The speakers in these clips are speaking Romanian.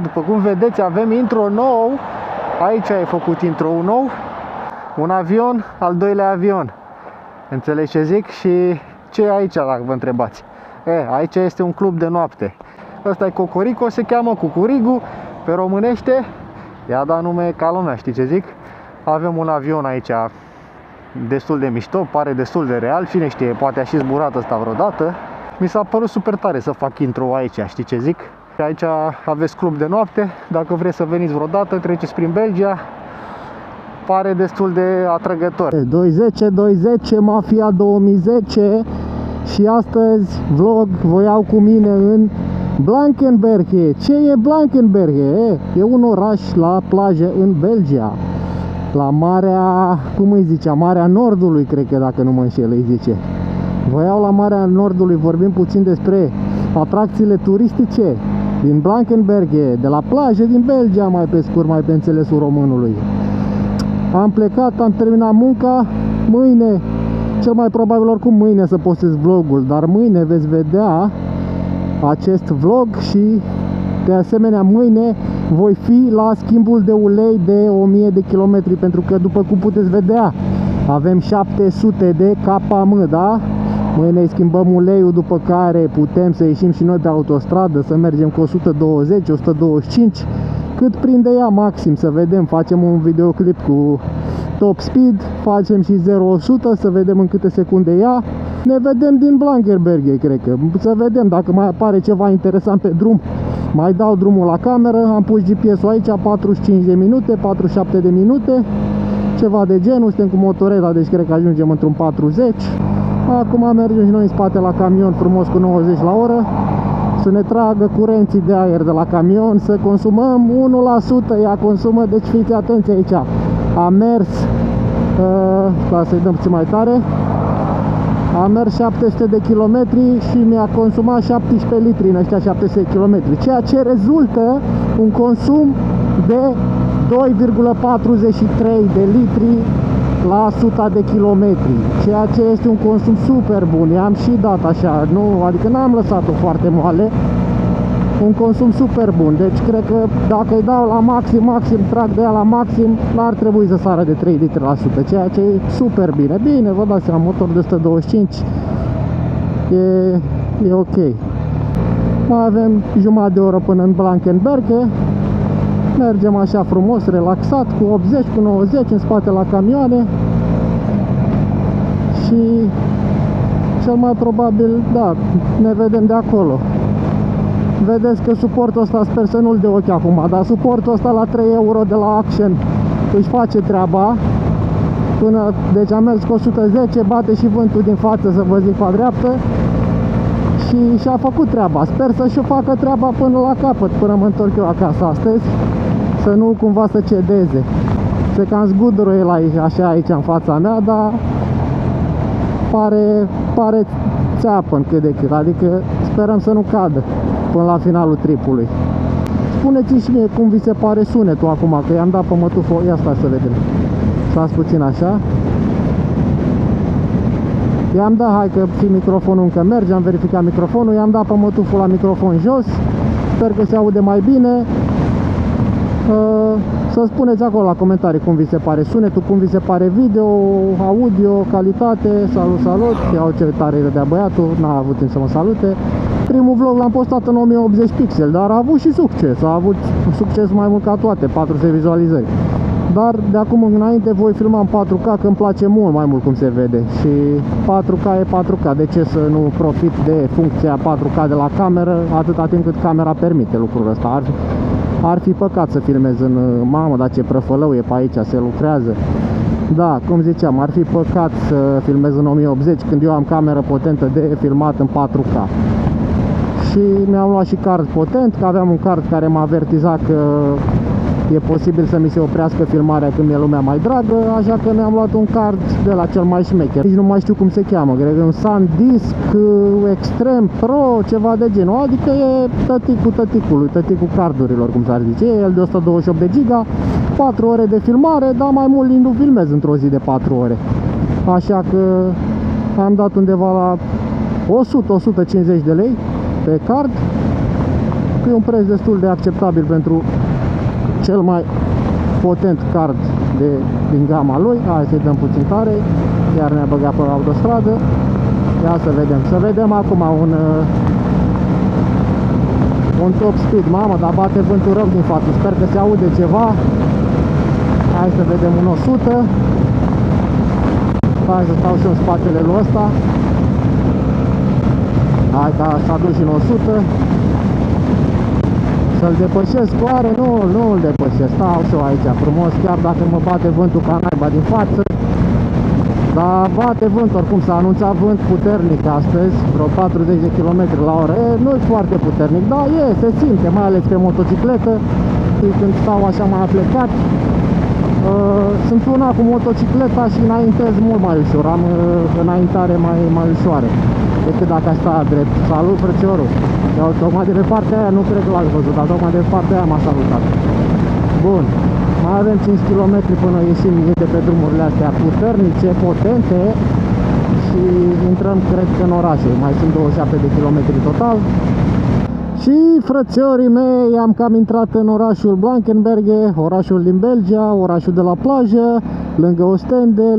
După cum vedeți, avem intro nou. Aici e făcut intro-ul nou. Un avion, al doilea avion. Înțelegi ce zic? Și ce e aici, dacă vă întrebați? Aici este un club de noapte. Ăsta e Cocorico, se cheamă Cucurigu. Pe românește i-a dat nume ca lumea, știi ce zic? Avem un avion aici destul de mișto, pare destul de real. Cine știe, poate a și zburat ăsta vreodată. Mi s-a părut super tare să fac intro aici, știi ce zic? Aici aveți club de noapte, dacă vreți să veniți vreodată, treceți prin Belgia. Pare destul de atrăgător. 210 Mafia 2010 și astăzi vlog vă iau cu mine în Blankenberge. Ce e Blankenberge? E un oraș la plajă în Belgia. La Marea, cum îi zicea? Marea Nordului, cred că, dacă nu mă înșel, îi zice. Vă iau la Marea Nordului, vorbim puțin despre atracțiile turistice din Blankenberge, de la plajă din Belgia, mai pe scurt, mai pe înțelesul românului. Am plecat, am terminat munca, mâine, cel mai probabil oricum mâine să postez vlogul, dar mâine veți vedea acest vlog și de asemenea mâine voi fi la schimbul de ulei de 1000 de kilometri, pentru că după cum puteți vedea avem 700 de km, da? Mâine îi schimbăm uleiul, după care putem să ieșim și noi pe autostradă, să mergem cu 120, 125, cât prinde ea maxim, să vedem, facem un videoclip cu top speed, facem și 0-100, să vedem în câte secunde ea. Ne vedem din Blankenberge, cred că, să vedem dacă mai apare ceva interesant pe drum. Mai dau drumul la cameră, am pus GPS-ul aici, 45 de minute, 47 de minute, ceva de genul, suntem cu motoreta, deci cred că ajungem într-un 40. Acum mergem și noi în spate la camion frumos cu 90 la oră, să ne tragă curenții de aer de la camion, să consumăm 1%, ea consumă, deci fiți atenți aici. Am mers, să-i dăm puțin mai tare, am mers 700 de kilometri și mi-a consumat 17 litri în ăștia 700 de kilometri, ceea ce rezultă un consum de 2,43 de litri la 100 de kilometri, ceea ce este un consum super bun. I-am și dat așa, nu, adică n-am lăsat-o foarte moale, un consum super bun. Deci cred că dacă îi dau la maxim, trag de ea la maxim, n-ar trebui să sară de 3 litri la 100, ceea ce e super bine. Bine, vă dați seama, motor de 125 e ok. Mai avem jumătate de oră până în Blankenberge. Mergem așa frumos, relaxat, cu 80, cu 90 în spate la camioane. Și cel mai probabil, da, ne vedem de acolo. Vedeți că suportul ăsta, sper să nu-l de ochi acum, dar suportul ăsta la 3 euro de la Action își face treaba. Până, deci am mers cu 110, bate și vântul din față, să vă zic, pe dreaptă. Și și-a făcut treaba. Sper să-și facă treaba până la capăt, până mă întorc eu acasă astăzi. Să nu cumva să cedeze. Se cam zgudură el aici, așa aici în fața mea, dar pare țeapă în cât de cât. Adică sperăm să nu cadă până la finalul tripului. Spuneți-mi și mie cum vi se pare sunetul acum, că i-am dat pe mătuful. Ia stai să vedem. Stați puțin așa. I-am dat, hai că și microfonul încă merge, am verificat microfonul, i-am dat pe mătuful la microfon jos. Sper că se aude mai bine. Să spuneți acolo la comentarii cum vi se pare sunetul, cum vi se pare video, audio, calitate. Salut, iau ce tare de băiatul, n-a avut timp să mă salute. Primul vlog l-am postat în 1080 pixel, dar a avut și succes, a avut succes mai mult ca toate, 400 vizualizări. Dar de acum înainte voi filma în 4K, că îmi place mult mai mult cum se vede. Și 4K e 4K, de ce să nu profit de funcția 4K de la cameră, atâta timp cât camera permite lucrul ăsta. Ar fi păcat să filmez în... Mamă, dar ce prăfălău e pe aici, se lucrează. Da, cum ziceam, ar fi păcat să filmez în 1080 când eu am cameră potentă de filmat în 4K. Și mi-am luat și card potent, că aveam un card care m-a avertizat că e posibil să mi se oprească filmarea când mi-e lumea mai dragă, așa că mi-am luat un card de la cel mai șmecher. Nici nu mai știu cum se cheamă, cred că un SanDisk Extreme Pro, ceva de genul, adică e tăticul cardurilor, cum s-ar zice, e el de 128 de giga, 4 ore de filmare, dar mai mult nu filmez într-o zi de 4 ore. Așa că am dat undeva la 100-150 de lei pe card. E un preț destul de acceptabil pentru cel mai potent card din gama lui. Hai să-i dăm puțin tare, iar ne-a băgat pe autostradă. Ia să vedem. Să vedem acum un top speed. Mamă, dar bate vântul rău din față. Sper că se aude ceva. Hai să vedem un 100. Hai să stau și în spatele lui ăsta. Hai că s-a dus și în 100. Să-l depășesc oare? Nu îl depășesc. Stau și eu aici frumos, chiar dacă mă bate vântul ca naiba din față. Dar bate vânt, oricum s-a anunțat vânt puternic astăzi, vreo 40 de km la oră. Nu e foarte puternic, dar se simte, mai ales pe motocicletă. Când stau așa mai aplecat, sunt una cu motocicleta și înaintez mult mai ușor. Am înaintare mai ușoară decât dacă aș sta drept. Salut, frățiorul! Iau tocmai de pe partea aia, nu cred că l-ați văzut, dar tocmai de pe partea aia m-a salutat. Bun, mai avem 5 km până ieșim de pe drumurile astea puternice, potente și intrăm, cred că, în orașul. Mai sunt 27 de km total. Și frățiorii mei, am cam intrat în orașul Blankenberge, orașul din Belgia, orașul de la plajă, lângă Ostende.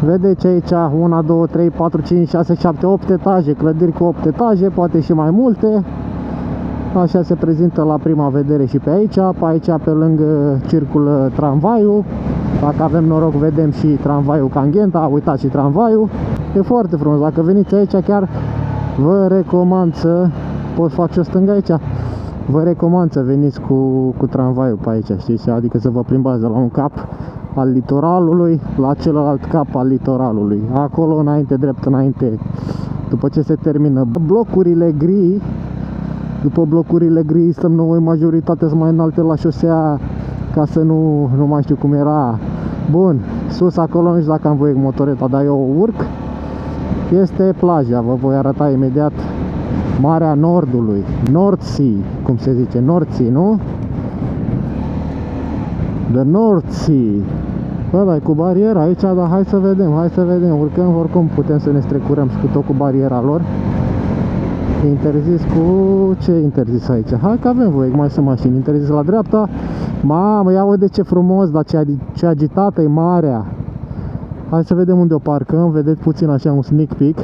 Vedeți aici 1, 2, 3, 4, 5, 6, 7, 8 etaje, clădiri cu 8 etaje, poate și mai multe. Așa se prezintă la prima vedere și pe aici. Pe aici, pe lângă, circulă tramvaiul. Dacă avem noroc, vedem și tramvaiul Canghenta. Uitați și tramvaiul. E foarte frumos. Dacă veniți aici, chiar vă recomand să... Pot să fac și o stângă aici? Vă recomand să veniți cu tramvaiul pe aici, știți? Adică să vă plimbați de la un cap al litoralului la celălalt cap al litoralului. Acolo, înainte, drept înainte, după ce se termină blocurile gri. După blocurile gri stăm noi majoritatea mai înalte la șosea, ca să nu mai știu cum era. Bun, sus acolo, nu știu dacă am voie cu motoreta, dar eu urc. Este plaja, vă voi arăta imediat. Marea Nordului, North Sea, cum se zice, North Sea, nu? The North Sea. Bă, da, cu bariera aici, dar hai să vedem, urcăm, oricum putem să ne strecurăm și cu tot cu bariera lor. E interzis cu... ce e interzis aici? Hai că avem voie, mai sunt mașini, interzis la dreapta. Mamă, ia uite ce frumos, dar ce agitată e marea. Hai să vedem unde o parcăm, vedeți puțin așa un sneak peek.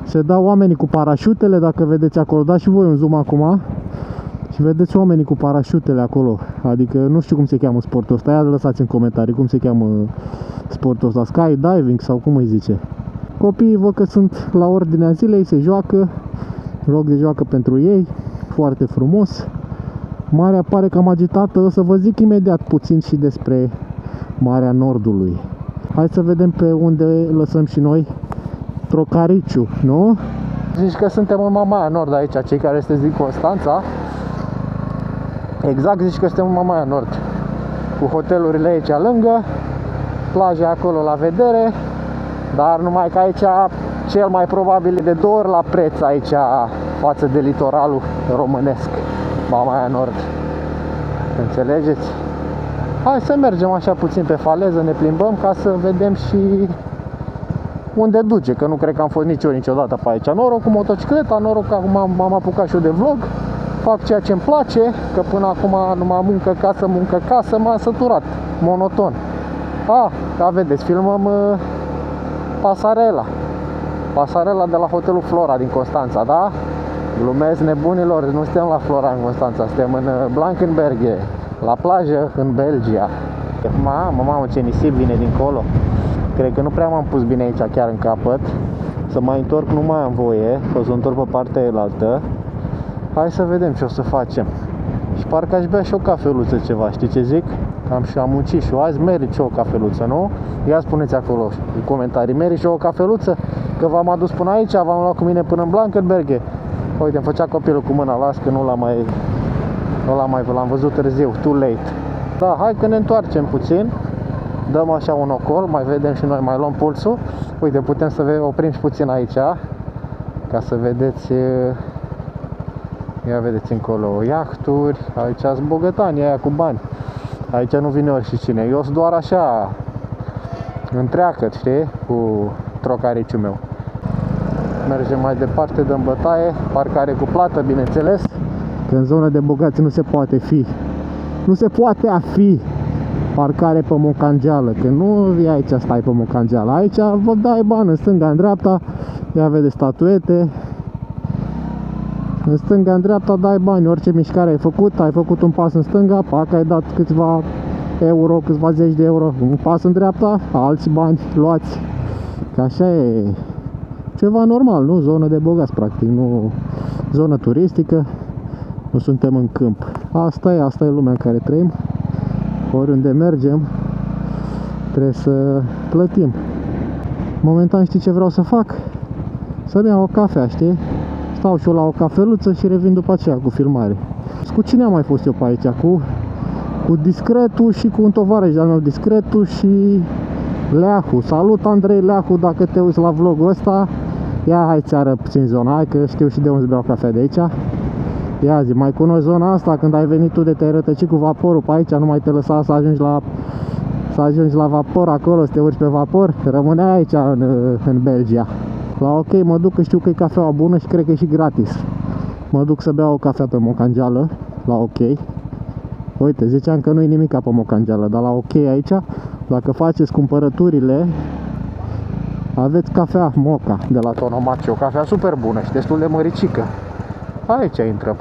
Se dau oamenii cu parașutele, dacă vedeți acolo, dați și voi un zoom acum. Și vedeți oamenii cu parașutele acolo. Adică nu știu cum se cheamă sportul ăsta, ia lăsați în comentarii cum se cheamă sportul ăsta, skydiving sau cum îi zice. Copiii văd că sunt la ordinea zilei, se joacă, loc de joacă pentru ei, foarte frumos. Marea pare cam agitată, o să vă zic imediat puțin și despre Marea Nordului. Hai să vedem pe unde lăsăm și noi Trocariciu, nu? Zici că suntem în Mamaia Nord aici, cei care sunteți din Constanța. Exact, zici că suntem în Mamaia Nord, cu hotelurile aici lângă, plaja acolo la vedere, dar numai că aici cel mai probabil de 2 ori la preț aici față de litoralul românesc, Mamaia Nord. Înțelegeți? Hai să mergem așa puțin pe faleză, ne plimbăm ca să vedem și unde duce, că nu cred că am fost niciodată pe aici. Noroc cu motocicleta, noroc că acum m-am apucat și eu de vlog, fac ceea ce îmi place, că până acum numai muncă casă, m-a săturat, monoton. Da, vedeți, filmăm pasarela de la hotelul Flora din Constanța, da? Glumesc, nebunilor, nu suntem la Flora în Constanța, suntem în Blankenberge, la plajă în Belgia. Mamă, ce nisip vine dincolo. Cred că nu prea m-am pus bine aici chiar în capăt. Să mai întorc, nu mai am voie, o să întorc pe partea elaltă. Hai să vedem ce o să facem. Și parcă aș bea și o cafeluță ceva, știi ce zic? Am muncit și eu, azi merit și o cafeluță, nu? Ia spuneți acolo în comentarii, merit și o cafeluță? Că v-am adus până aici, v-am luat cu mine până în Blankenberge. Uite, îmi făcea copilul cu mâna, las că nu l-am văzut târziu, too late. Da, hai că ne întoarcem puțin. Dăm așa un ocol, mai vedem și noi, mai luăm pulsul. Uite, putem să oprim și puțin aici, ca să vedeți. Ia vedeți încolo iahturi, aici sunt bogătanii aia cu bani. Aici nu vine oricine, eu sunt doar așa întreagăt, știi, cu trocariciul meu. Mergem mai departe, dăm bătaie, parcare cu plată, bineînțeles, Că în zona de bogați nu se poate fi. Nu se poate a fi parcare pe mocangeală, că nu e aici stai pe mocangeală. Aici vă dai bani în stânga, în dreapta, ia vede statuete. În stânga, în dreapta dai bani, orice mișcare ai făcut un pas în stânga, pac, ai dat câțiva euro, câțiva zeci de euro, un pas în dreapta, alți bani luați. Că așa e ceva normal, nu? Zonă de bogați, practic, nu zonă turistică, nu suntem în câmp. Asta e lumea în care trăim. Oriunde mergem, trebuie să plătim. Momentan știi ce vreau să fac? Să-mi iau o cafea, știi? Stau și eu la o cafeluță și revin după aceea cu filmare. Cu cine am mai fost eu pe aici? Cu Discretul și cu un tovarăș de-al meu, Discretul și Leahu. Salut, Andrei Leahu, dacă te uiți la vlogul ăsta. Ia, hai ți arăt puțin zona, hai că știu și de unde beau cafea de aici. Ia zi, mai cunoști zona asta? Când ai venit tu de te-ai rătăcit cu vaporul pe aici, nu mai te lăsa să ajungi la vapor acolo, să te urci pe vapor? Rămâneai aici în Belgia. La OK mă duc, că știu că e cafeaua bună și cred că e și gratis. Mă duc să beau o cafea pe mocangeală, la OK. Uite, ziceam că nu e nimic pe mocangeală, dar la OK aici, dacă faceți cumpărăturile, aveți cafea moca de la Tonomachi, o cafea super bună și destul de măricică. Aici intrăm.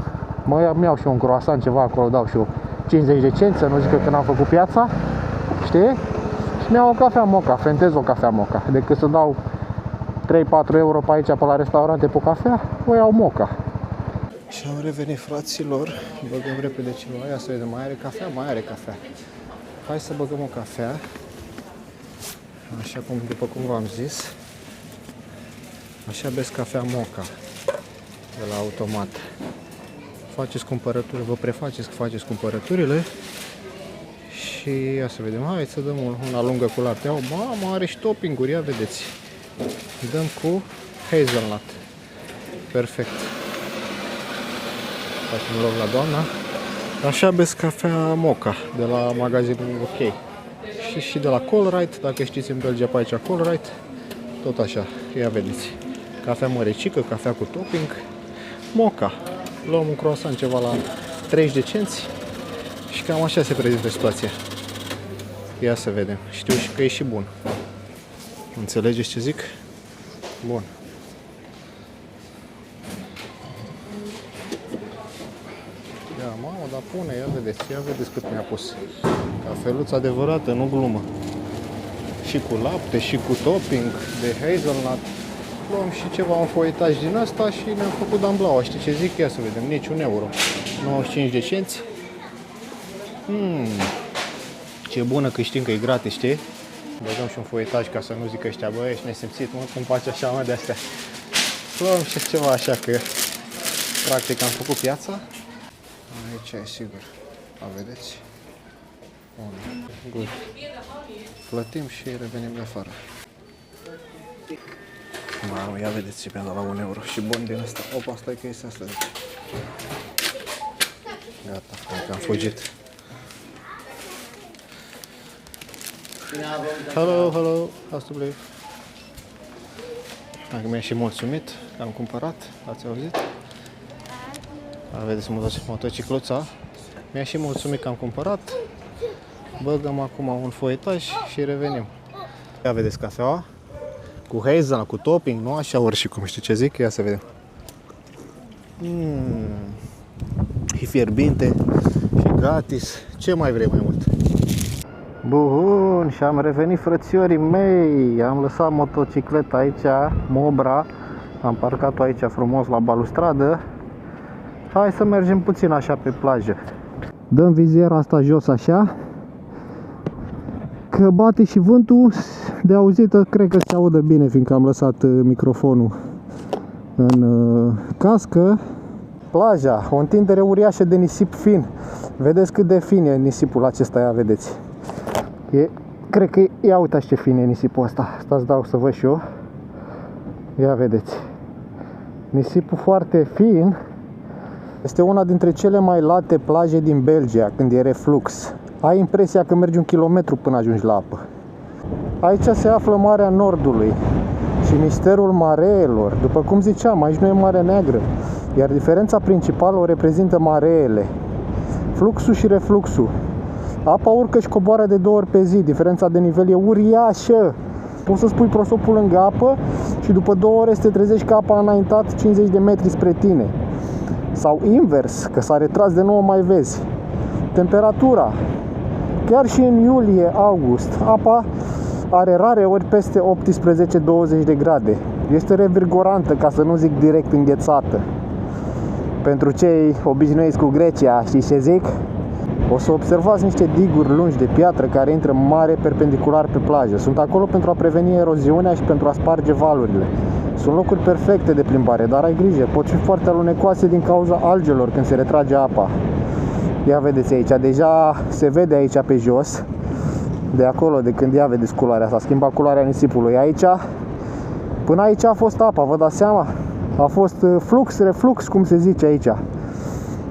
Mă iau și un croissant, ceva acolo, dau și eu 50 de cenți, să nu zic că când am făcut piața, știi? Și mi-au o cafea moca, fentez o cafea moca. Decât să dau 3-4 euro pe aici, pe la restaurante, pe cafea, o iau moca. Și am revenit, fraților, băgăm repede ceva, ia să vedem, mai are cafea? Mai are cafea. Hai să băgăm o cafea, așa cum, după cum v-am zis, așa bezi cafea moca de la automat. Faceți cumpărături, vă prefaceți că faceți cumpărăturile și ia să vedem, hai să dăm una lungă cu lapte. Mamă, are și topping-uri, ia vedeți. Dăm cu hazelnut. Perfect. Facem loc la doamna. Așa bezi cafea moca de la magazinul OK. Și de la Colruyt, dacă știți în Belgia pe aici Colruyt, tot așa, ia vedeți. Cafea măricică, cafea cu topping, moca. Luăm un croissant ceva la 30 de cenți și cam așa se prezintă situația. Ia să vedem. Știu și că e și bun. Înțelegeți ce zic? Bun. Ia, mamă, dar pune, ia vedeți cât mi-a pus. Cafeluță adevărată, nu glumă. Și cu lapte, și cu topping de hazelnut. Luăm și ceva, un foietaj din asta și ne-am făcut damblaua. Știi ce zic? Ia să vedem, nici un euro. 95 de cenți. Ce bună că știm că e gratis, știi? Băgăm și un foietaj ca să nu zic ăștia, bă, ești nesimțit, mă, cum faci așa, mă, de-astea. Luăm și ceva așa, că practic am făcut piața. Aici e sigur. A, vedeți? Bun. Good. Plătim și revenim de afară. Mamă, ia vedeți ce mi-a dat la 1 euro și bun din asta. Opa, stai că este asta, deci. Gata, hai că am fugit. Hello, how's to believe? Hai că mi-a și mulțumit că am cumpărat, ați auzit? Vedeți motocicluța. Mi-a și mulțumit că am cumpărat. Băgăm acum un foietaj și revenim. Ia vedeți cafeaua cu hazelnut, cu topping, nu așa ori și cum, știu ce zic? Ia să vedem. E fierbinte și gratis. Ce mai vrei mai mult? Bun, și am revenit, frățiorii mei. Am lăsat motocicleta aici, Mobra. Am parcat-o aici frumos la balustradă. Hai să mergem puțin așa pe plajă. Dăm viziera asta jos așa, că bate și vântul. De auzită cred că se audă bine, fiindcă am lăsat microfonul în cască. Plaja, o întindere uriașă de nisip fin. Vedeți cât de fin e nisipul acesta, ia vedeți. Cred că, ia uitați ce fin e nisipul ăsta. Stați, dau să văd și eu. Ia vedeți. Nisipul foarte fin. Este una dintre cele mai late plaje din Belgia când e reflux. Ai impresia că mergi 1 kilometru până ajungi la apă. Aici se află Marea Nordului și misterul mareelor. După cum ziceam, aici nu e Marea Neagră, iar diferența principală o reprezintă mareele. Fluxul și refluxul. Apa urcă și coboară de 2 ori pe zi, diferența de nivel e uriașă. Poți să spui prosopul lângă apă și după 2 ore să te trezești că apa a înaintat 50 de metri spre tine. Sau invers, că s-a retras de nou, mai vezi. Temperatura. Chiar și în iulie-august, apa are rare ori peste 18-20 de grade. Este revigorantă, ca să nu zic direct înghețată. Pentru cei obișnuiți cu Grecia, știți ce zic? O să observați niște diguri lungi de piatră care intră mare perpendicular pe plajă. Sunt acolo pentru a preveni eroziunea și pentru a sparge valurile. Sunt locuri perfecte de plimbare, dar ai grijă, pot fi foarte alunecoase din cauza algelor când se retrage apa. Ia vedeți aici, deja se vede aici pe jos, de acolo, de când ia vedeți culoarea, s-a schimbat culoarea nisipului. Aici, până aici a fost apa, vă dați seama? A fost flux, reflux, cum se zice aici.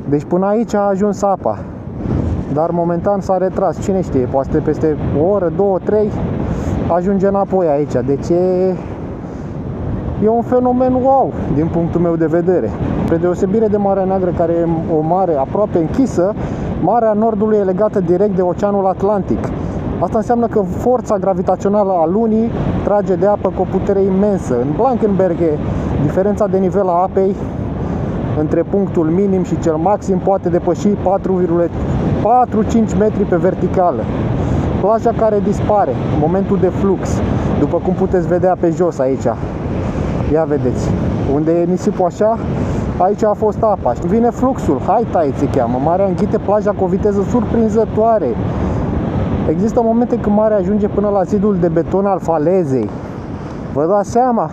Deci până aici a ajuns apa. Dar momentan s-a retras, cine știe, poate peste o oră, 2, 3 ajunge înapoi aici. Deci e un fenomen wow din punctul meu de vedere. Spre deosebire de Marea Neagră, care e o mare aproape închisă, Marea Nordului e legată direct de Oceanul Atlantic. Asta înseamnă că forța gravitațională a Lunii trage de apă cu o putere imensă. În Blankenberge, diferența de nivel a apei între punctul minim și cel maxim poate depăși 4,5 metri pe verticală. Plaja care dispare în momentul de flux, după cum puteți vedea pe jos aici. Ia vedeți, unde e nisipul așa, aici a fost apa. Vine fluxul, high tide se cheamă. Marea înghite plaja cu o viteză surprinzătoare. Există momente când marea ajunge până la zidul de beton al falezei. Vă dați seama?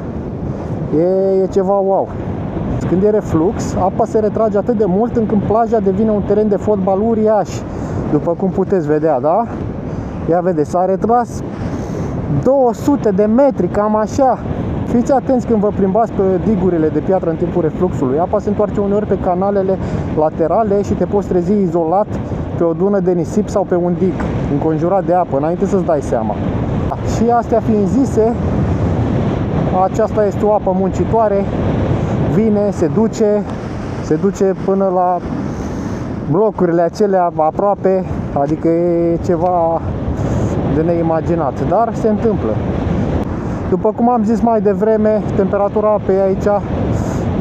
E ceva wow. Când e reflux, apa se retrage atât de mult încât plaja devine un teren de fotbal uriaș. După cum puteți vedea, da? Ia vedeți, s-a retras 200 de metri, cam așa. Fiți atenți când vă plimbați pe digurile de piatră în timpul refluxului. Apa se întoarce uneori pe canalele laterale și te poți trezi izolat pe o dună de nisip sau pe un dig înconjurat de apă, înainte să-ți dai seama. Și astea fiind zise, aceasta este o apă muncitoare, vine, se duce până la blocurile acelea aproape, adică e ceva de neimaginat, dar se întâmplă. După cum am zis mai devreme, temperatura apei aici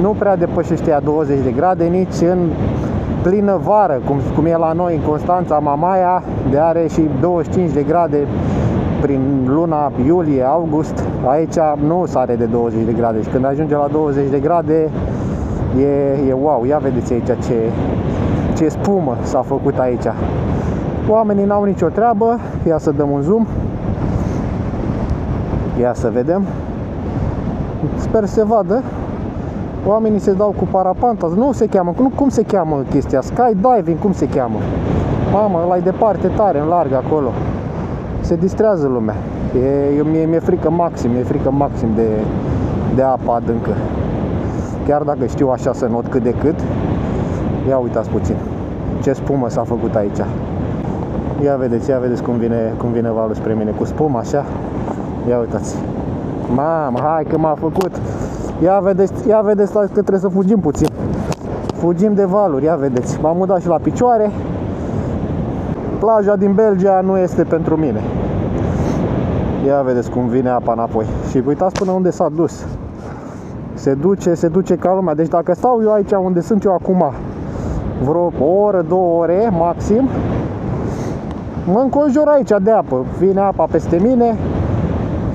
nu prea depășește a 20 de grade, nici în plină vară, cum e la noi în Constanța, Mamaia, de are și 25 de grade prin luna iulie-august. Aici nu sare de 20 de grade și când ajunge la 20 de grade e wow. Ia vedeți aici ce spumă s-a făcut aici. Oamenii n-au nicio treabă. Ia să dăm un zoom. Ia să vedem. Sper să se vadă. Oamenii se dau cu parapanta. Nu se cheamă, cum se cheamă chestia? Skydiving, cum se cheamă? Mamă, ăla e departe tare, în larg acolo. Se distrează lumea. Mi-e frică maxim, de apa adâncă. Chiar dacă știu așa să not cât de cât. Ia uitați puțin ce spumă s-a făcut aici. Ia vedeți cum vine valul spre mine cu spumă așa. Ia uitați. Mamă, hai că m-a făcut. Ia vedeți că trebuie să fugim puțin. Fugim de valuri, ia vedeți. M-am mutat și la picioare. Plaja din Belgia nu este pentru mine. Ia vedeți cum vine apa înapoi. Și uitați până unde s-a dus. Se duce ca lumea. Deci dacă stau eu aici unde sunt eu acum vreo o oră, 2 ore maxim, mă înconjur aici de apă. Vine apa peste mine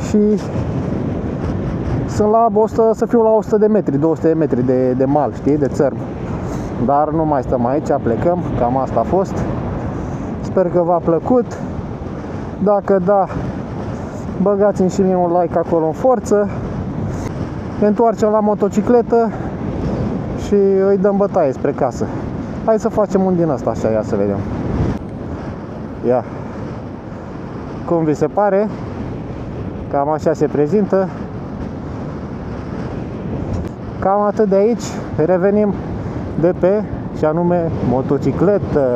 și sunt la 100, să fiu la 100 de metri, 200 de metri de mal, știi, de țărm. Dar nu mai stăm aici, plecăm, cam asta a fost. Sper că v-a plăcut. Dacă da, băgați-mi și mie un like acolo în forță. Ne întoarcem la motocicletă și îi dăm bătaie spre casă. Hai să facem un din ăsta așa, ia să vedem. Ia. Cum vi se pare? Cam așa se prezintă. Cam atât de aici. Revenim de pe, și anume, motocicletă.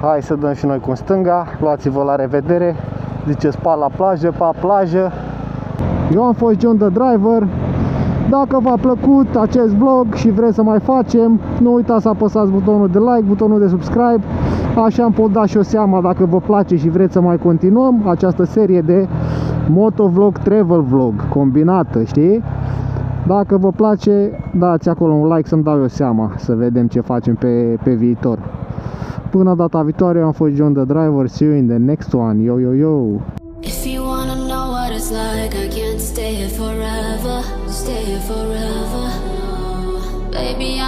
Hai să dăm și noi cu stânga. Luați-vă la revedere. Zice spa la plajă, pa plajă. Eu am fost John the Driver. Dacă v-a plăcut acest vlog și vreți să mai facem, nu uitați să apăsați butonul de like, butonul de subscribe. Așa îmi pot da și o seama dacă vă place și vreți să mai continuăm această serie de motovlog, travel vlog combinată, știi? Dacă vă place, dați acolo un like să-mi dau eu seama, să vedem ce facem pe viitor. Până data viitoare, eu am fost John the Driver. See you in the next one. Yo, yo, yo! If you wanna know what it's like, I can't stay here forever, stay here forever. Baby,